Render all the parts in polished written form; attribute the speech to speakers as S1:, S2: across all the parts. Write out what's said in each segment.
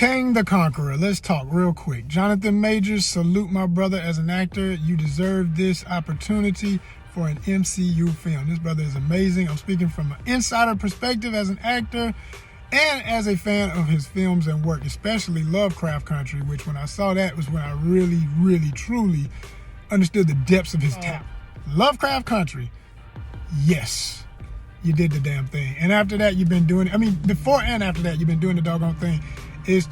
S1: Kang the Conqueror. Let's talk real quick. Jonathan Majors, salute my brother as an actor. You deserve this opportunity for an MCU film. This brother is amazing. I'm speaking from an insider perspective as an actor and as a fan of his films and work, especially Lovecraft Country, which when I saw that was when I really, truly understood the depths of his talent. Lovecraft Country, yes, you did the damn thing. And after that, you've been doing it. I mean, before and after that, you've been doing the doggone thing. It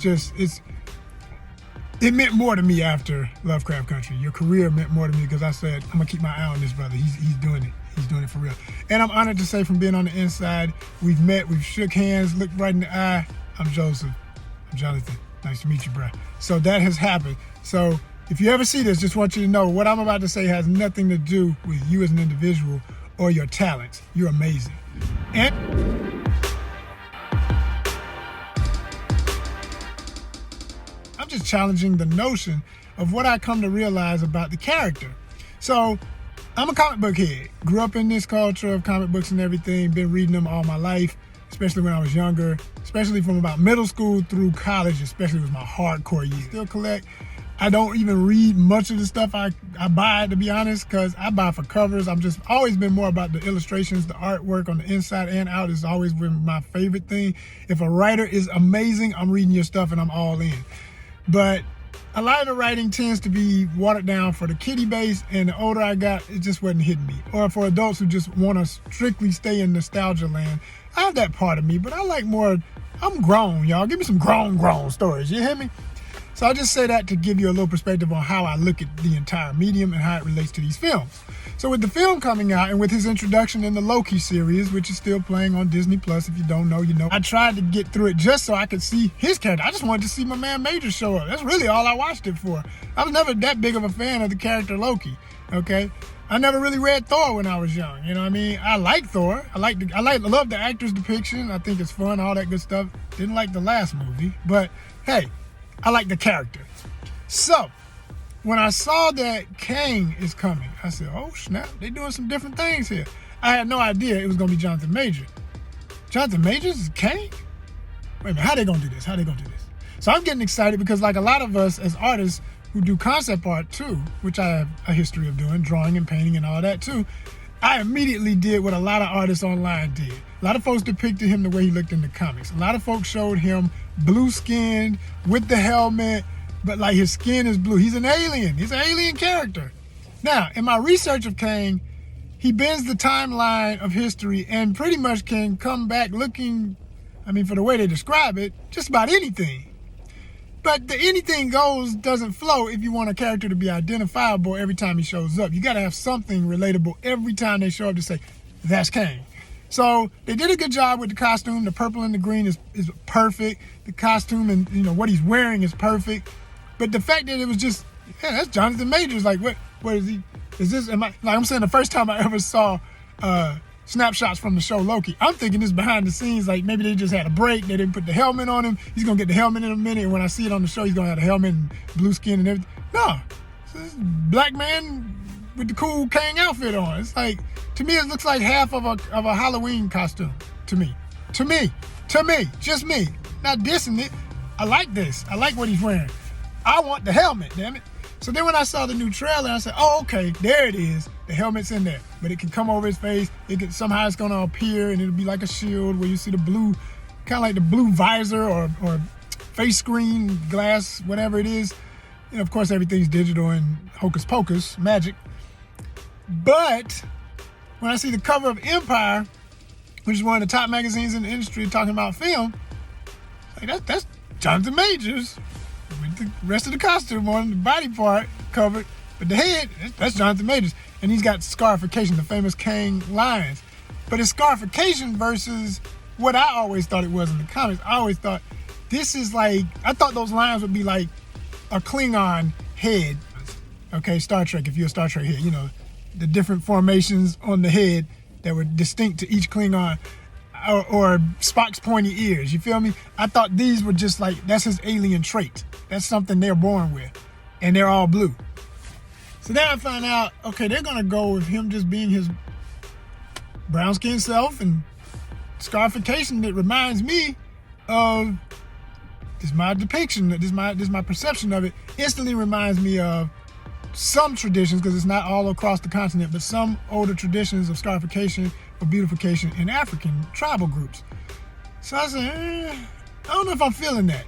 S1: meant more to me after Lovecraft Country. Your career meant more to me because I said, I'm gonna keep my eye on this brother. He's doing it. He's doing it for real. And I'm honored to say from being on the inside, we've met, we've shook hands, looked right in the eye. I'm Joseph. I'm Jonathan. Nice to meet you, bro. So that has happened. So if you ever see this, just want you to know what I'm about to say has nothing to do with you as an individual or your talents. You're amazing. And I'm just challenging the notion of what I come to realize about the character. So I'm a comic book head. Grew up in this culture of comic books and everything. Been reading them all my life, especially when I was younger, especially from about middle school through college, especially with my hardcore years. Still collect. I don't even read much of the stuff I buy, to be honest, because I buy for covers. I'm just always been more about the illustrations, the artwork on the inside and out has always been my favorite thing. If a writer is amazing, I'm reading your stuff and I'm all in. But a lot of the writing tends to be watered down for the kiddie base, and the older I got, it just wasn't hitting me. Or for adults who just want to strictly stay in nostalgia land. I have that part of me, but I like more, I'm grown, y'all. Give me some grown stories, you hear me? So I just say that to give you a little perspective on how I look at the entire medium and how it relates to these films. So with the film coming out and with his introduction in the Loki series, which is still playing on Disney Plus, if you don't know, you know, I tried to get through it just so I could see his character. I just wanted to see my man Major show up. That's really all I watched it for. I was never that big of a fan of the character Loki, okay? I never really read Thor when I was young, you know what I mean? I like Thor. I love the actor's depiction. I think it's fun, all that good stuff. Didn't like the last movie, but hey, I like the character. So, when I saw that Kang is coming, I said, oh snap, they doing some different things here. I had no idea it was gonna be Jonathan Majors. Jonathan Majors is Kang? Wait a minute, how they gonna do this? So I'm getting excited because like a lot of us as artists who do concept art too, which I have a history of doing, drawing and painting and all that too, I immediately did what a lot of artists online did. A lot of folks depicted him the way he looked in the comics. A lot of folks showed him blue-skinned with the helmet, but like his skin is blue. He's an alien. He's an alien character. Now, in my research of Kang, he bends the timeline of history and pretty much can come back looking, I mean, for the way they describe it, just about anything. But the anything goes doesn't flow if you want a character to be identifiable every time he shows up. You got to have something relatable every time they show up to say, that's Kang. So they did a good job with the costume. The purple and the green is perfect. The costume and what he's wearing is perfect. But the fact that it was just, yeah, that's Jonathan Majors. Like, what is he? Is this? I'm saying the first time I ever saw snapshots from the show Loki, I'm thinking this behind the scenes, like maybe they just had a break. They didn't put the helmet on him. He's gonna get the helmet in a minute. And when I see it on the show, he's gonna have the helmet and blue skin and everything. No, it's this black man with the cool Kang outfit on. It's like, to me, it looks like half of a Halloween costume. To me, just me. Not dissing it. I like this. I like what he's wearing. I want the helmet, damn it. So then when I saw the new trailer, I said, oh, okay, there it is. The helmet's in there, but it can come over his face. Somehow it's gonna appear and it'll be like a shield where you see the blue, kind of like the blue visor or face screen, glass, whatever it is. And of course, everything's digital and hocus pocus, magic. But when I see the cover of Empire, which is one of the top magazines in the industry talking about film, like that's Jonathan Majors with the rest of the costume on, the body part covered, but the head, that's Jonathan Majors. And he's got scarification, the famous Kang lines. But it's scarification versus what I always thought it was in the comics. I always thought this is like, I thought those lines would be like a Klingon head. Okay, Star Trek, if you're a Star Trek head, the different formations on the head that were distinct to each Klingon, or Spock's pointy ears, you feel me? I thought these were just like, that's his alien trait. That's something they're born with, and they're all blue. So then I found out, okay, they're gonna go with him just being his brown-skinned self and scarification that reminds me of this my depiction, this my perception of it, instantly reminds me of some traditions, because it's not all across the continent, but some older traditions of scarification or beautification in African tribal groups. So I said, I don't know if I'm feeling that.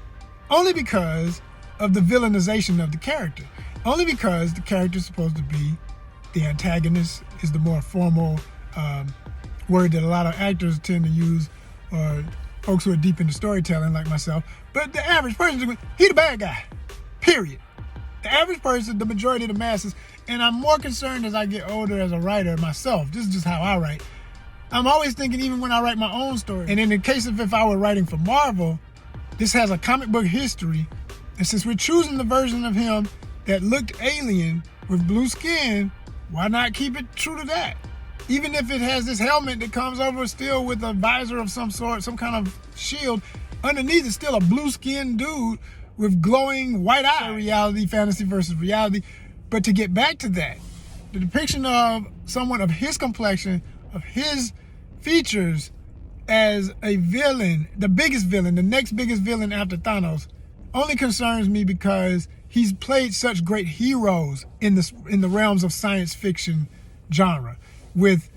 S1: Only because of the villainization of the character. Only because the character is supposed to be the antagonist, is the more formal word that a lot of actors tend to use, or folks who are deep into storytelling like myself. But the average person, he the bad guy, period. The average person, the majority of the masses, and I'm more concerned as I get older as a writer myself. This is just how I write. I'm always thinking, even when I write my own story, and in the case of if I were writing for Marvel, this has a comic book history, and since we're choosing the version of him that looked alien with blue skin, why not keep it true to that? Even if it has this helmet that comes over still with a visor of some sort, some kind of shield, underneath it's still a blue-skinned dude with glowing white eyes. Reality, fantasy versus reality. But to get back to that, the depiction of someone of his complexion, of his features as a villain, the biggest villain, the next biggest villain after Thanos, only concerns me because he's played such great heroes in the realms of science fiction genre with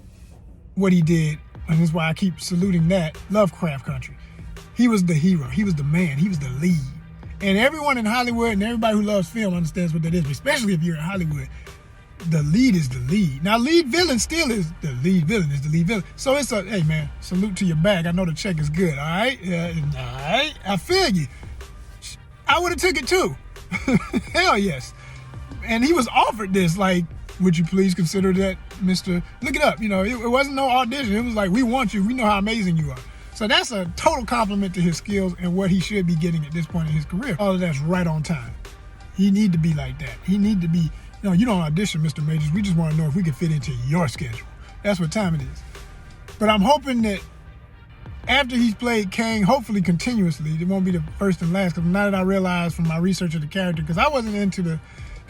S1: what he did, and that's why I keep saluting that, Lovecraft Country. He was the hero, he was the man, he was the lead. And everyone in Hollywood and everybody who loves film understands what that is, especially if you're in Hollywood. The lead is the lead. Now, lead villain still is the lead villain, is the lead villain. So it's a, hey man, salute to your bag. I know the check is good, all right? All right, I feel you. I would have took it too. Hell yes. And he was offered this, like, would you please consider that, Mr. Look it up. You know, it wasn't no audition. It was like, we want you. We know how amazing you are. So that's a total compliment to his skills and what he should be getting at this point in his career. All of that's right on time. He need to be like that. He need to be, you don't audition, Mr. Majors. We just want to know if we can fit into your schedule. That's what time it is. But I'm hoping that after he's played Kang, hopefully continuously, it won't be the first and last, because now that I realized from my research of the character, because I wasn't into the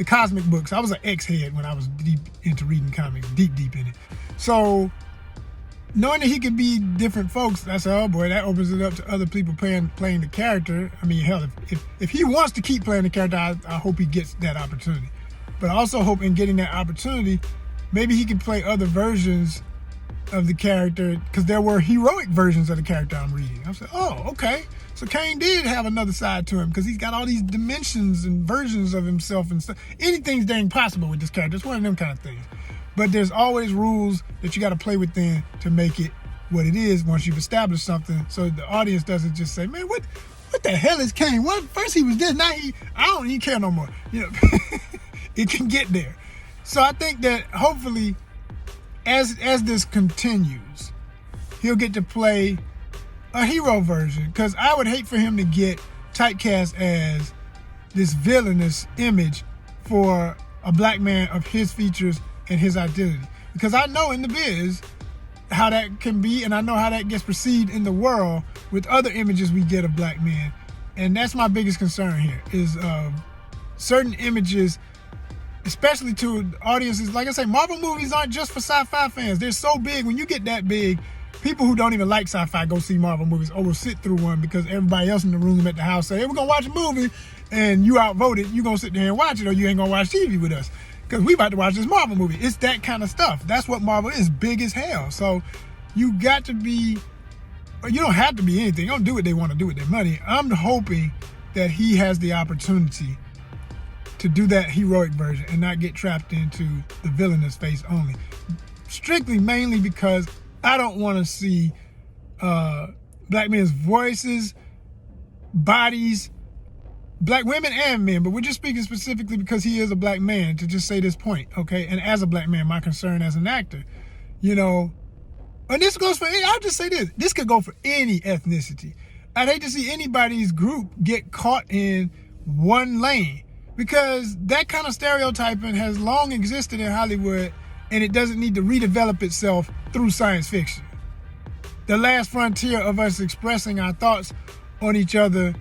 S1: cosmic books. I was an X-head when I was deep into reading comics, deep in it. So knowing that he could be different folks, I said, oh boy, that opens it up to other people playing the character. I mean, hell, if he wants to keep playing the character, I hope he gets that opportunity. But I also hope in getting that opportunity, maybe he can play other versions of the character, because there were heroic versions of the character I'm reading. I said, oh, okay. So Kang did have another side to him, because he's got all these dimensions and versions of himself and stuff. Anything's dang possible with this character. It's one of them kind of things. But there's always rules that you got to play within to make it what it is once you've established something, so the audience doesn't just say, man, what the hell is Kang? What? First he was this, now I don't even care no more. It can get there. So I think that hopefully as this continues, he'll get to play a hero version, because I would hate for him to get typecast as this villainous image for a black man of his features and his identity. Because I know in the biz how that can be, and I know how that gets perceived in the world with other images we get of black men. And that's my biggest concern here, is certain images, especially to audiences. Like I say, Marvel movies aren't just for sci-fi fans. They're so big. When you get that big, people who don't even like sci-fi go see Marvel movies, or will sit through one because everybody else in the room at the house say, hey, we're going to watch a movie, and you outvoted, you're going to sit there and watch it, or you ain't going to watch TV with us, because we about to watch this Marvel movie. It's that kind of stuff. That's what Marvel is, big as hell. So you got to be, or you don't have to be anything. Don't do what they want to do with their money. I'm hoping that he has the opportunity to do that heroic version and not get trapped into the villainous face only. Strictly, mainly because I don't want to see black men's voices, bodies, black women and men, but we're just speaking specifically because he is a black man, to just say this point, okay? And as a black man, my concern as an actor, and this goes for, I'll just say this could go for any ethnicity. I'd hate to see anybody's group get caught in one lane, because that kind of stereotyping has long existed in Hollywood, and it doesn't need to redevelop itself through science fiction. The last frontier of us expressing our thoughts on each other,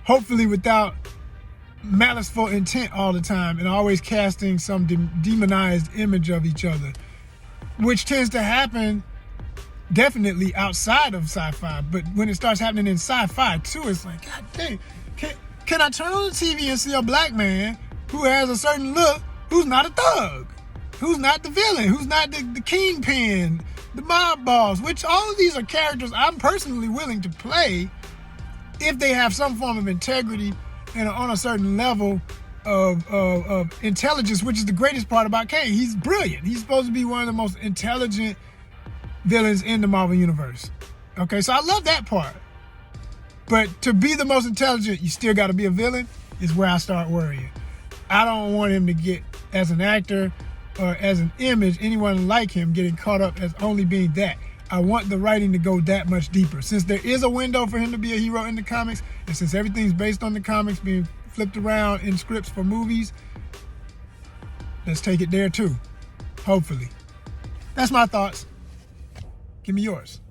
S1: hopefully without maliceful intent all the time, and always casting some demonized image of each other, which tends to happen definitely outside of sci-fi, but when it starts happening in sci-fi too, it's like, God dang, can I turn on the TV and see a black man who has a certain look, who's not a thug, who's not the villain, who's not the kingpin, the mob boss, which all of these are characters I'm personally willing to play if they have some form of integrity and are on a certain level of intelligence, which is the greatest part about Kang. He's brilliant. He's supposed to be one of the most intelligent villains in the Marvel Universe. Okay, so I love that part. But to be the most intelligent, you still got to be a villain, is where I start worrying. I don't want him to get, as an actor or as an image, anyone like him getting caught up as only being that. I want the writing to go that much deeper. Since there is a window for him to be a hero in the comics, and since everything's based on the comics being flipped around in scripts for movies, let's take it there too, hopefully. That's my thoughts. Give me yours.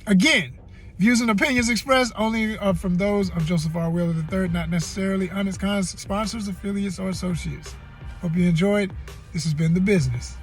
S1: Again, views and opinions expressed only are from those of Joseph R. Wheeler III, not necessarily ONYXCON's sponsors, affiliates, or associates. Hope you enjoyed. This has been The Business.